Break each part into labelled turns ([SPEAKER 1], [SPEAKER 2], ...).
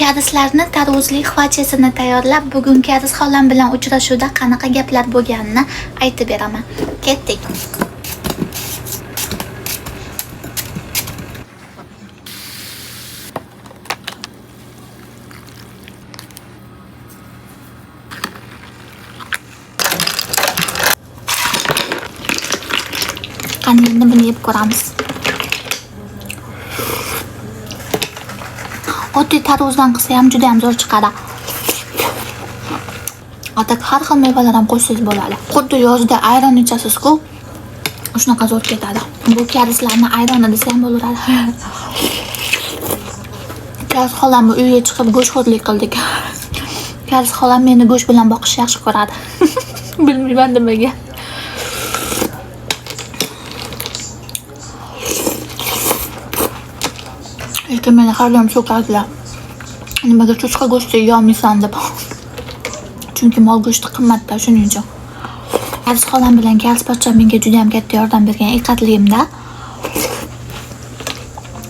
[SPEAKER 1] Kadislarni tarvuzli xvachesini tayyorlab, bugun Kadis xolam bilan uchrashuvda qanaqa gaplar bo'lganini aytib beraman. Ketdik. Qani endi buni yeb ko'ramiz. Oddiy tarvuzdan qilsa ham juda ham zo'r chiqadi. Atak har xil mevalar ham qo'shsangiz bo'ladi. Xuddi yozda ayron ichasiz-ku, shunaqa zo'r ketadi. Bu kadislarni ayroni desa ham bo'laveradi. Kadis xolamni uyga chiqib go'shtxo'rlik qildik. Kadis xolam meni go'sht bilan boqishni yaxshi ko'radi. Bilmayman nimaga. Lekin meni har doim so'kadilar. Nimaga cho'chqa go'shti yeyolmaysan deb. Chunki mol go'shti qimmatda, shuning uchun. Kadis xolam bilan Kadis pochcham menga juda ham katta yordam bergan iqatligimda.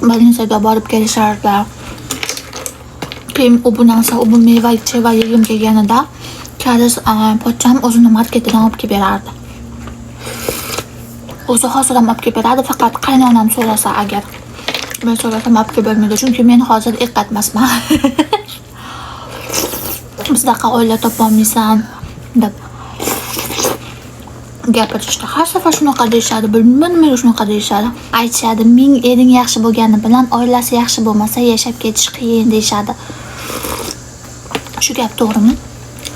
[SPEAKER 1] Balinsaga borib kelishardi. Keyin u bu narsa, u bu meva yegim kelganida Kadis pochcham o'zini marketidan olib kelib berardi. O'zi hozir ham olib kelib beradi, faqat qaynonam so'rasa agar. Men so'rasam olib kelib bermaydi, chunki men hozir iqqatmasman. Bizdaqa oila topolmaysan deb gapirishdi. Har safar shunaqa deyishadi, bilmayman nimaga shunaqa deyishadi. Aytishadi, ming ering yaxshi bo'lgani bilan oilasi yaxshi bo'lmasa yashab ketish qiyin deyishadi. Shu gap to'g'rimi?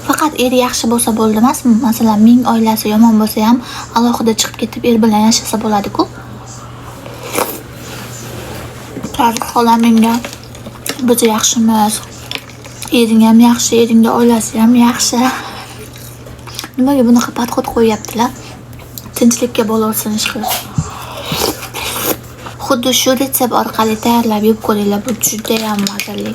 [SPEAKER 1] Faqat eri yaxshi bo'lsa bo'ldi emasmi? Masalan, ming oilasi yomon bo'lsa ham alohida chiqib ketib er bilan yashasa bo'ladi-ku. Kadis xolam menga biz yaxshimiz. Ering ham yaxshi, eringning oilasi ham yaxshi. Nimaga bunaqa podxod qo'yaptilar? Tinchlikka bo'laversin ish qilib. Xuddi shu retsept orqali tayyorlab yeb ko'ringlar, bu juda ham mazali.